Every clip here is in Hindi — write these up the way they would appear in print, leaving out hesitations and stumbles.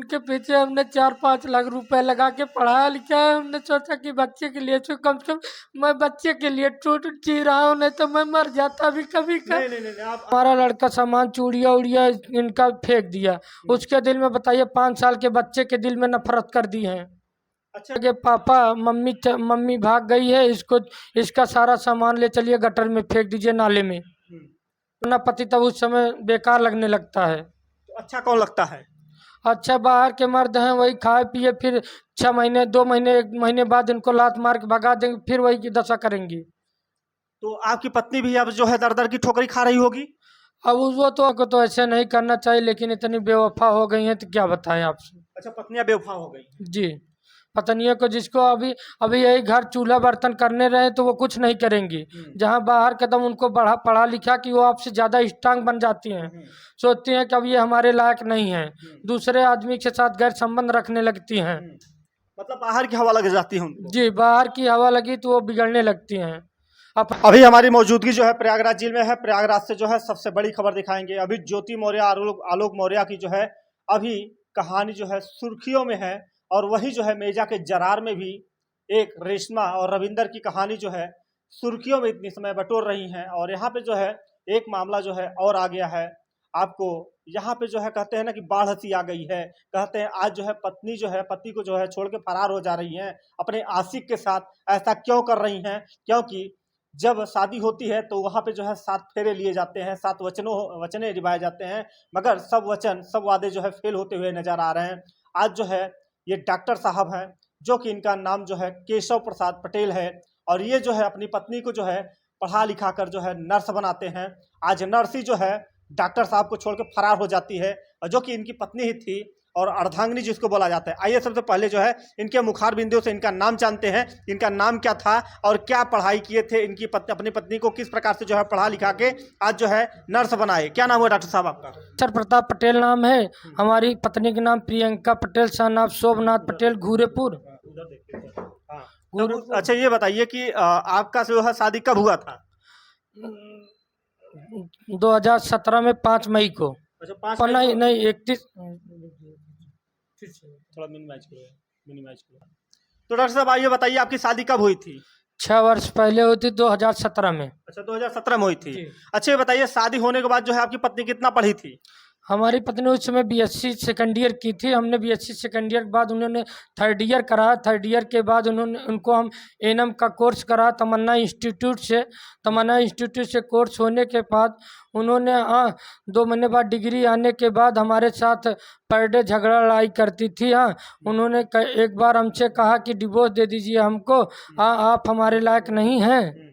के पीछे हमने 4-5 लाख रुपए लगा के पढ़ाया लिखा है। हमने सोचा कि बच्चे के लिए कम से कम मैं बच्चे के लिए टूट जी रहा हूँ, नहीं तो मैं मर जाता भी कभी का। नहीं आप हमारा लड़का सामान चूड़िया उड़िया इनका फेंक दिया, उसके दिल में बताइए 5 साल के बच्चे के दिल में नफरत कर दी है अच्छा कि पापा मम्मी भाग गई है, इसको इसका सारा सामान ले चलिए गटर में फेंक दीजिए, नाले में। अपना पति तब उस समय बेकार लगने लगता है। तो अच्छा कौन लगता है? अच्छा बाहर के मर्द हैं, वही खाए पिए फिर 6 महीने 2 महीने 1 महीने बाद इनको लात मार के भगा देंगे, फिर वही की दशा करेंगी। तो आपकी पत्नी भी अब जो है दर दर की ठोकरी खा रही होगी। अब वो तो ऐसे नहीं करना चाहिए, लेकिन इतनी बेवफा हो गई हैं तो क्या बताएं आपसे। अच्छा, पत्नियां बेवफा हो गई। जी, पत्नियों को जिसको अभी अभी यही घर चूल्हा बर्तन करने रहे तो वो कुछ नहीं करेंगी, जहाँ बाहर कदम उनको पढ़ा लिखा कि वो आपसे ज़्यादा स्ट्रांग बन जाती हैं, सोचती हैं कि अब ये हमारे लायक नहीं है, दूसरे आदमी के साथ गैर संबंध रखने लगती हैं। मतलब बाहर की हवा लग जाती है उनको। जी, बाहर की हवा लगी तो वो बिगड़ने लगती हैं। अभी हमारी मौजूदगी जो है प्रयागराज जिले में है। प्रयागराज से जो है सबसे बड़ी खबर दिखाएंगे। अभी ज्योति मौर्य आलोक मौर्य की जो है अभी कहानी जो है सुर्खियों में है, और वही जो है मेजा के जरार में भी एक रेशमा और रविंदर की कहानी जो है सुर्खियों में इतनी समय बटोर रही हैं। और यहाँ पे जो है एक मामला जो है और आ गया है आपको। यहाँ पे जो है कहते हैं ना कि बाढ़ सी आ गई है। कहते हैं आज जो है पत्नी जो है पति को जो है छोड़ के फरार हो जा रही हैं अपने आशिक के साथ। ऐसा क्यों कर रही हैं? क्योंकि जब शादी होती है तो वहाँ पे जो है 7 फेरे लिए जाते हैं, 7 वचने निभाए जाते हैं, मगर सब वादे जो है फेल होते हुए नजर आ रहे हैं। आज जो है ये डॉक्टर साहब हैं, जो कि इनका नाम जो है केशव प्रसाद पटेल है, और ये जो है अपनी पत्नी को जो है पढ़ा लिखा कर जो है नर्स बनाते हैं। आज नर्स ही जो है डॉक्टर साहब को छोड़ के फरार हो जाती है, और जो कि इनकी पत्नी ही थी, और अर्धांगिनी जिसको बोला जाता है। आइए सबसे पहले जो है इनके मुखार बिंदुओं से इनका नाम जानते हैं। इनका नाम क्या था और क्या पढ़ाई किए थे, इनकी अपनी पत्नी को किस प्रकार से जो है पढ़ा लिखा के आज जो है नर्स बनाए। क्या नाम है डॉक्टर साहब आपका? सर प्रताप पटेल नाम है। हमारी पत्नी का नाम प्रियंका पटेल, सन ऑफ शोभनाथ पटेल, घूरेपुर। अच्छा ये बताइए कि आपका जो है शादी कब हुआ था? 2017 में 5 मई को। अच्छा 5 नहीं 31। थोड़ा मिनिमाइज करो। तो डॉक्टर साहब आइए बताइए आपकी शादी कब हुई थी? 6 वर्ष पहले हुई थी, 2017 में। अच्छा 2017 में हुई थी। अच्छा ये बताइए शादी होने के बाद जो है आपकी पत्नी कितना पढ़ी थी? हमारी पत्नी उस समय बीएससी सेकंड ईयर की थी। हमने बीएससी सेकंड ईयर के बाद उन्होंने 3rd ईयर कराया। 3rd ईयर के बाद उनको हम एएनएम का कोर्स करा तमन्ना इंस्टीट्यूट से। तमन्ना इंस्टीट्यूट से कोर्स होने के बाद उन्होंने 2 महीने बाद डिग्री आने के बाद हमारे साथ पर डे झगड़ा लड़ाई करती थी। उन्होंने एक बार हमसे कहा कि डिवोर्स दे दीजिए हमको, आप हमारे लायक नहीं हैं।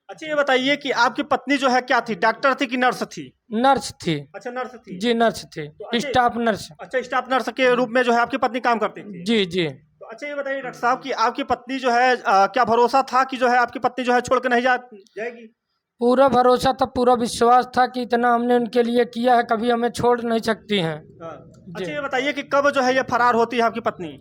अच्छा ये बताइए कि आपकी पत्नी जो है क्या थी, डॉक्टर थी कि नर्स थी? नर्स थी। अच्छा नर्स थी। जी नर्स थी, तो स्टाफ नर्स। अच्छा स्टाफ नर्स के रूप में जो है आपकी पत्नी काम करती थी? जी जी। तो अच्छा ये बताइए डॉक्टर साहब कि आपकी पत्नी जो है क्या भरोसा था कि जो है आपकी पत्नी जो है छोड़ के नहीं जाएगी? पूरा भरोसा था, पूरा विश्वास था कि इतना हमने उनके लिए किया है, कभी हमें छोड़ नहीं सकती हैं। अच्छा ये बताइए कि कब जो है ये फरार होती है आपकी पत्नी?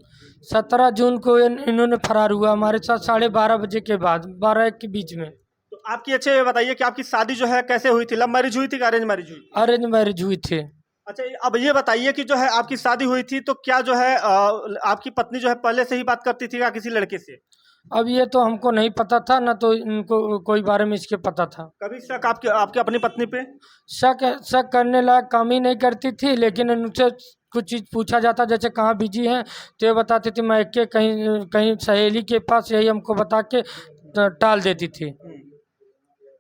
17 जून को इन्होंने फरार हुआ हमारे साथ 12:30 बजे के बाद, 12-1 के बीच में। तो आपकी अच्छा ये बताइए कि आपकी शादी जो है कैसे हुई थी? लव मैरिज हुई थी कि अरेंज मैरिज हुई? अरेंज मैरिज हुई थी। अच्छा अब ये बताइए कि जो है आपकी शादी हुई थी तो क्या जो है आपकी पत्नी जो है पहले से ही बात करती थी या किसी लड़के से? अब ये तो हमको नहीं पता था, ना तो इनको कोई बारे में इसके पता था। कभी शक आपके अपनी पत्नी पे? शक करने लायक काम ही नहीं करती थी, लेकिन उनसे कुछ चीज़ पूछा जाता जैसे कहाँ बिजी हैं तो ये बताती थी मैं के कहीं सहेली के पास, यही हमको बता के टाल देती थी।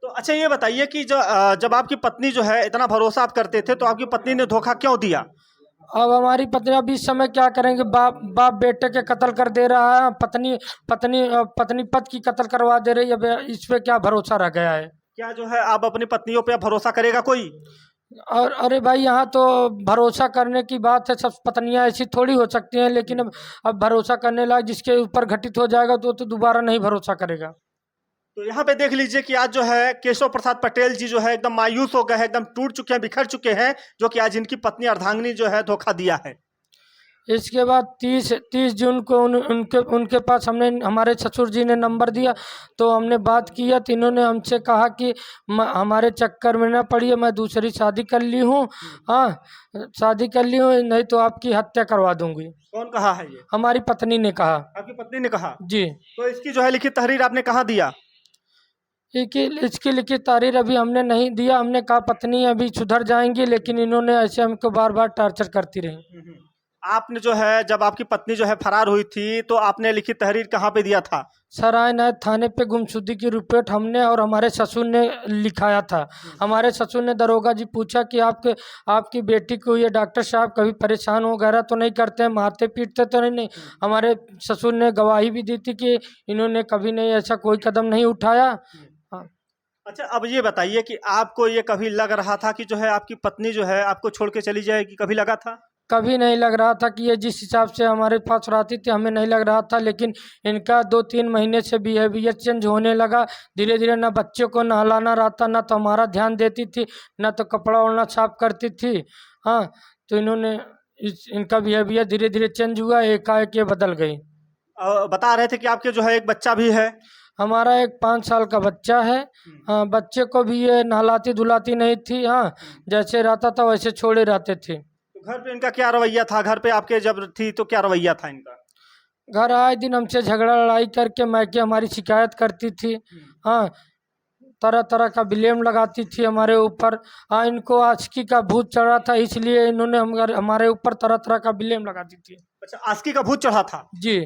तो अच्छा ये बताइए कि जब आपकी पत्नी जो है इतना भरोसा आप करते थे तो आपकी पत्नी ने धोखा क्यों दिया? अब हमारी पत्नी अब इस समय क्या करेंगे, बाप बेटे के कत्ल कर दे रहा है, पत्नी पति की कत्ल करवा दे रही है। अब इस पे क्या भरोसा रह गया है? क्या जो है आप अपनी पत्नियों पे भरोसा करेगा कोई? और अरे भाई यहाँ तो भरोसा करने की बात है, सब पत्नियां ऐसी थोड़ी हो सकती हैं, लेकिन अब भरोसा करने लायक जिसके ऊपर घटित हो जाएगा तो दोबारा नहीं भरोसा करेगा। तो यहाँ पे देख लीजिए कि आज जो है केशव प्रसाद पटेल जी जो है एकदम मायूस हो गए हैं, एकदम टूट चुके हैं, बिखर चुके हैं, जो कि आज इनकी पत्नी अर्धांगिनी जो है धोखा दिया है। इसके बाद 30 जून को उनके पास हमने हमारे ससुर जी ने नंबर दिया, तो हमने बात किया तो इन्होंने हमसे कहा कि हमारे चक्कर में ना पड़िए, मैं दूसरी शादी कर ली हूँ। हाँ, शादी कर ली हूँ, नहीं तो आपकी हत्या करवा दूंगी। कौन कहा है ये? हमारी पत्नी ने कहा। आपकी पत्नी ने कहा? जी। तो इसकी जो है लिखित तहरीर आपने कहाँ दिया? इसकी लिखित तहरीर अभी हमने नहीं दिया। हमने कहा पत्नी अभी सुधर जाएंगी, लेकिन इन्होंने ऐसे हमको बार बार टॉर्चर करती रही। आपने जो है जब आपकी पत्नी जो है फरार हुई थी तो आपने लिखित तहरीर कहाँ पे दिया था? सराय नायक थाने पे गुमशुदगी की रिपोर्ट हमने और हमारे ससुर ने लिखाया था। हमारे ससुर ने दरोगा जी पूछा कि आपकी बेटी को ये डॉक्टर साहब कभी परेशान वगैरह तो नहीं करते हैं, मारते पीटते तो नहीं? हमारे ससुर ने गवाही भी दी थी कि इन्होंने कभी नहीं ऐसा कोई कदम नहीं उठाया। हाँ। अच्छा, अब ये बताइए कि आपको ये कभी लग रहा था कि जो है आपकी पत्नी जो है आपको छोड़ के चली जाएगी? कभी लगा था? कभी नहीं लग रहा था कि ये जिस हिसाब से हमारे पास रहती थी हमें नहीं लग रहा था, लेकिन इनका 2-3 महीने से बिहेवियर चेंज होने लगा धीरे धीरे। ना बच्चों को नहलाना रहता, ना तो हमारा ध्यान देती थी, ना तो कपड़ा ओढ़ना साफ करती थी। हाँ, तो इनका बिहेवियर धीरे धीरे चेंज हुआ, एकाएक ये बदल गई। बता रहे थे कि आपके जो है एक बच्चा भी है। हमारा एक 5 साल का बच्चा है। हाँ, बच्चे को भी ये नहलाती धुलाती नहीं थी। हाँ, जैसे रहता था वैसे छोड़े रहते थे। घर पे इनका क्या रवैया था? घर पे आपके जब थी तो क्या रवैया था इनका? घर आए दिन हमसे झगड़ा लड़ाई करके मैके हमारी शिकायत करती थी। हाँ, तरह तरह का ब्लेम लगाती थी हमारे ऊपर। हाँ, इनको आशिकी का भूत चढ़ा था, इसलिए इन्होंने हमारे ऊपर तरह तरह का ब्लेम लगाती थी। अच्छा, आशिकी का भूत चढ़ा था? जी।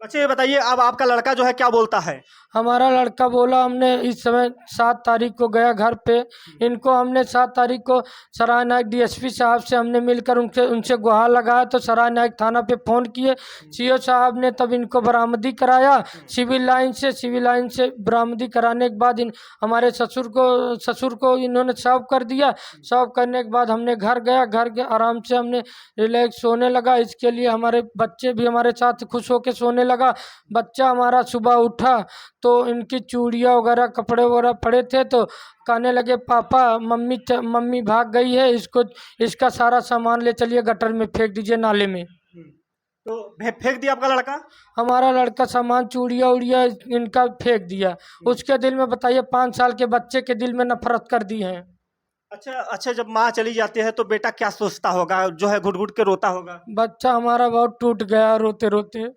अच्छा, ये बताइए अब आपका लड़का जो है क्या बोलता है? हमारा लड़का बोला, हमने इस समय 7 तारीख को गया घर पे। इनको हमने 7 तारीख को सराय नायक डीएसपी साहब से हमने मिलकर उनसे गुहार लगाया, तो सराय नायक थाना पे फ़ोन किए। सीओ साहब ने तब इनको बरामदी कराया सिविल लाइन से बरामदी कराने के बाद हमारे ससुर को इन्होंने सॉल्व कर दिया। सॉल्व करने के बाद हमने घर के आराम से हमने रिलैक्स सोने लगा। इसके लिए हमारे बच्चे भी हमारे साथ खुश होकर सोने लगा। बच्चा हमारा सुबह उठा तो इनकी चूड़ियाँ वगैरह कपड़े वगैरह पड़े थे, तो कहने लगे पापा मम्मी भाग गई है, इसका सारा सामान ले चलिए गटर में फेंक दीजिए, नाले में। तो फेंक दिया आपका लड़का? हमारा लड़का सामान चूड़ियाँ उड़िया इनका फेंक दिया। उसके दिल में बताइए 5 साल के बच्चे के दिल में नफरत कर दी है। अच्छा, जब माँ चली जाती है तो बेटा क्या सोचता होगा? जो है घुट घुट के रोता होगा? बच्चा हमारा बहुत टूट गया रोते रोते।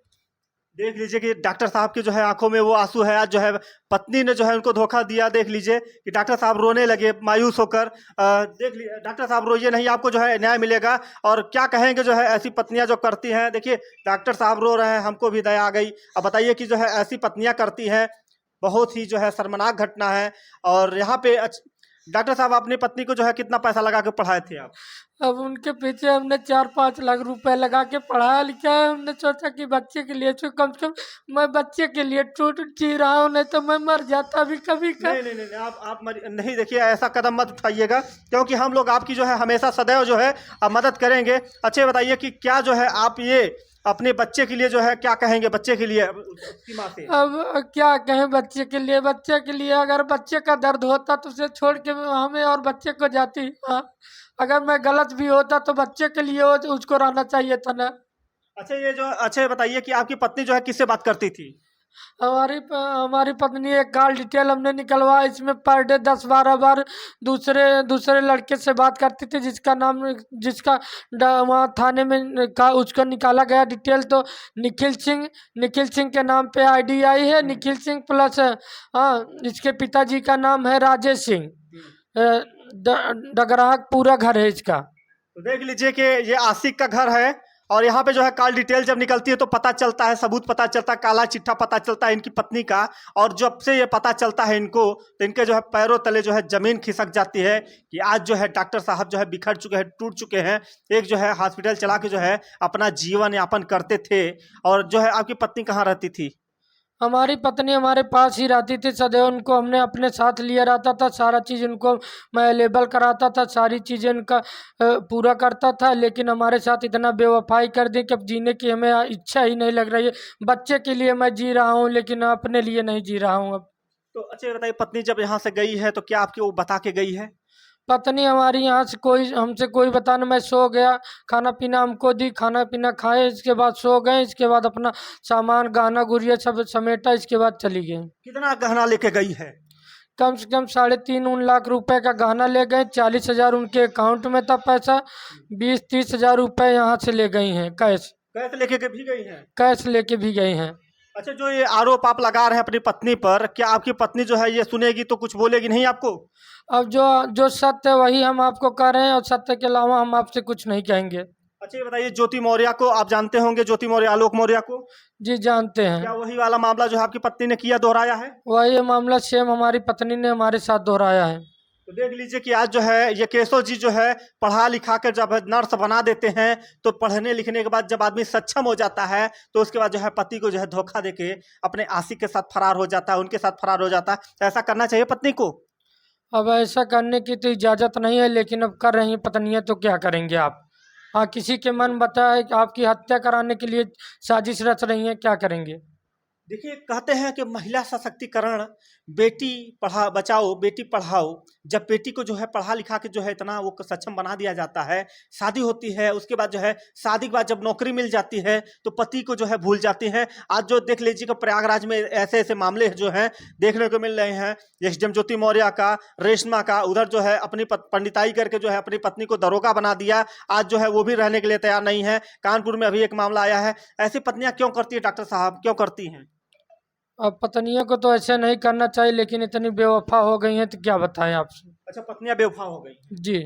देख लीजिए कि डॉक्टर साहब की जो है आंखों में वो आंसू है। आज जो है पत्नी ने जो है उनको धोखा दिया। देख लीजिए कि डॉक्टर साहब रोने लगे मायूस होकर। देख लीजिए, डॉक्टर साहब रोइए नहीं, आपको जो है न्याय मिलेगा। और क्या कहेंगे जो है ऐसी पत्नियां जो करती हैं? देखिए डॉक्टर साहब रो रहे हैं, हमको भी दया आ गई। अब बताइए कि जो है ऐसी पत्नियां करती हैं, बहुत ही जो है शर्मनाक घटना है। और यहाँ पे डॉक्टर साहब अपनी पत्नी को जो है कितना पैसा लगा के पढ़ाए थे आप? अब उनके पीछे हमने 4-5 लाख रुपए लगा के पढ़ाया लिखा है। हमने सोचा कि बच्चे के लिए कम से कम मैं बच्चे के लिए टूट जी रहा हूँ, नहीं तो मैं मर जाता भी कभी का। नहीं, आप नहीं, देखिए ऐसा कदम मत उठाइएगा, क्योंकि हम लोग आपकी जो है हमेशा सदैव जो है मदद करेंगे। अच्छे बताइए कि क्या जो है आप ये अपने बच्चे के लिए जो है क्या कहेंगे? बच्चे के लिए उसकी माँ से अब क्या कहें बच्चे के लिए अगर बच्चे का दर्द होता तो उसे छोड़ के हमें और बच्चे को जाती। हाँ, अगर मैं गलत भी होता तो बच्चे के लिए उसको रहना चाहिए था ना। अच्छा, ये बताइए कि आपकी पत्नी जो है किससे बात करती थी? हमारी पत्नी एक कॉल डिटेल हमने निकलवाया, इसमें पर डे 10-12 बार दूसरे लड़के से बात करती थी, जिसका वहाँ थाने में उसको निकाला गया डिटेल। तो निखिल सिंह के नाम पे आईडी आई है। निखिल सिंह प्लस इसके पिताजी का नाम है राजेश सिंह। डगराहक पूरा घर है इसका। तो देख लीजिए कि ये आशिक का घर है। और यहाँ पे जो है कॉल डिटेल जब निकलती है तो पता चलता है, सबूत पता चलता है, काला चिट्ठा पता चलता है इनकी पत्नी का। और जब से ये पता चलता है इनको, तो इनके जो है पैरों तले जो है जमीन खिसक जाती है कि आज जो है डॉक्टर साहब जो है बिखर चुके हैं, टूट चुके हैं। एक जो है हॉस्पिटल चला के जो है अपना जीवन यापन करते थे। और जो है आपकी पत्नी कहाँ रहती थी? हमारी पत्नी हमारे पास ही रहती थी सदैव। उनको हमने अपने साथ लिए रहता था, सारा चीज़ उनको मैं अवेलेबल कराता था, सारी चीज़ें उनका पूरा करता था। लेकिन हमारे साथ इतना बेवफाई कर दी कि अब जीने की हमें इच्छा ही नहीं लग रही है। बच्चे के लिए मैं जी रहा हूँ, लेकिन अपने लिए नहीं जी रहा हूँ अब। तो अच्छा ये बताइए, पत्नी जब यहाँ से गई है तो क्या आपकी वो बता के गई है? पत्नी हमारी यहाँ से कोई हमसे कोई बताना, मैं सो गया, खाना पीना हमको दी, खाना पीना खाए, इसके बाद सो गए, इसके बाद अपना सामान गहना गुड़िया सब समेटा, इसके बाद चली गई। कितना गहना लेके गई है? कम से कम 3.5 लाख रुपए का गहना ले गए, 40,000 उनके अकाउंट में था पैसा, 20-30 हज़ार रुपए यहाँ से ले गई हैं कैश। कैसे लेके के भी गई हैं? कैश लेके भी गई हैं। अच्छा, जो ये आरोप आप लगा रहे हैं अपनी पत्नी पर, क्या आपकी पत्नी जो है ये सुनेगी तो कुछ बोलेगी नहीं आपको? अब जो जो सत्य है वही हम आपको कह रहे हैं, और सत्य के अलावा हम आपसे कुछ नहीं कहेंगे। अच्छा, ये बताइए, ज्योति मौर्य को आप जानते होंगे, ज्योति मौर्य, आलोक मौर्य को? जी जानते क्या हैं। वही वाला मामला जो है आपकी पत्नी ने किया, दोहराया है? वही मामला सेम हमारी पत्नी ने हमारे साथ दोहराया है। तो देख लीजिए कि आज जो है ये केशव जी जो है पढ़ा लिखा कर जब नर्स बना देते हैं, तो पढ़ने लिखने के बाद जब आदमी सक्षम हो जाता है तो उसके बाद जो है पति को जो है धोखा देके अपने आशिक के साथ फरार हो जाता है, उनके साथ फरार हो जाता है। तो ऐसा करना चाहिए पत्नी को? अब ऐसा करने की तो इजाज़त नहीं है, लेकिन अब कर रही हैं पत्नियां, तो क्या करेंगे आप। हाँ, किसी के मन बताए कि आपकी हत्या कराने के लिए साजिश रच रही हैं, क्या करेंगे। देखिए, कहते हैं कि महिला सशक्तिकरण, बेटी पढ़ा बचाओ बेटी पढ़ाओ। जब बेटी को जो है पढ़ा लिखा के जो है इतना वो सक्षम बना दिया जाता है, शादी होती है, उसके बाद जो है शादी के बाद जब नौकरी मिल जाती है तो पति को जो है भूल जाती है। आज जो देख लीजिए कि प्रयागराज में ऐसे ऐसे मामले जो हैं देखने को मिल रहे हैं। जैसे ज्योति मौर्य का, रेशमा का, उधर जो है अपनी पंडिताई करके जो है अपनी पत्नी को दरोगा बना दिया, आज जो है वो भी रहने के लिए तैयार नहीं है। कानपुर में अभी एक मामला आया है। ऐसी पत्नियां क्यों करती है डॉक्टर साहब, क्यों करती हैं? अब पत्नियों को तो ऐसे नहीं करना चाहिए, लेकिन इतनी बेवफा हो गई हैं तो क्या बताएं आपसे। अच्छा, पत्नियां बेवफा हो गई। जी,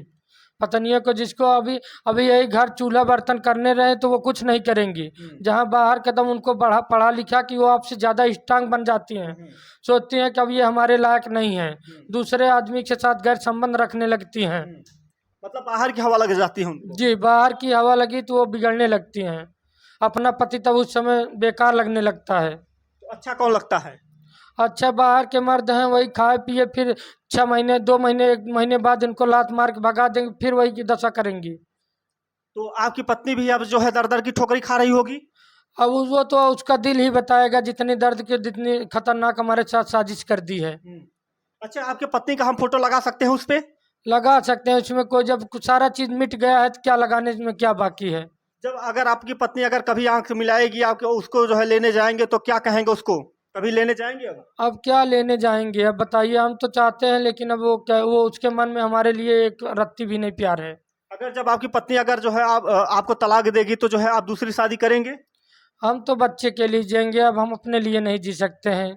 पत्नियों को जिसको अभी अभी यही घर चूल्हा बर्तन करने रहे तो वो कुछ नहीं करेंगी। जहाँ बाहर कदम उनको बढ़ा पढ़ा लिखा कि वो आपसे ज़्यादा स्ट्रांग बन जाती हैं, सोचती हैं कि अब ये हमारे लायक नहीं है, दूसरे आदमी के साथ गैर संबंध रखने लगती हैं। मतलब बाहर की हवा लग जाती है उनको। जी, बाहर की हवा लगी तो वो बिगड़ने लगती हैं, अपना पति तब उस समय बेकार लगने लगता है। तो अच्छा कौन लगता है? अच्छा, बाहर के मर्द हैं वही खाए पिए, फिर 6 महीने 2 महीने 1 महीने बाद इनको लात मार के भगा देंगे, फिर वही की दशा करेंगी। तो आपकी पत्नी भी अब जो है दर दर की ठोकरी खा रही होगी। अब वो तो उसका दिल ही बताएगा, जितनी दर्द की जितनी खतरनाक हमारे साथ साजिश कर दी है। अच्छा, आपकी पत्नी का हम फोटो लगा सकते हैं उस पे? लगा सकते हैं, उसमें कोई जब सारा चीज मिट गया है तो क्या लगाने में क्या बाकी है। जब अगर आपकी पत्नी अगर कभी आंख मिलाएगी आपके, उसको जो है लेने जाएंगे तो क्या कहेंगे उसको? कभी लेने जाएंगे? अब क्या लेने जाएंगे, अब बताइए। हम तो चाहते हैं, लेकिन अब वो क्या, वो उसके मन में हमारे लिए एक रत्ती भी नहीं प्यार है। अगर जब आपकी पत्नी अगर जो है आपको तलाक देगी तो जो है आप दूसरी शादी करेंगे? हम तो बच्चे के लिए जिएंगे, अब हम अपने लिए नहीं जी सकते हैं।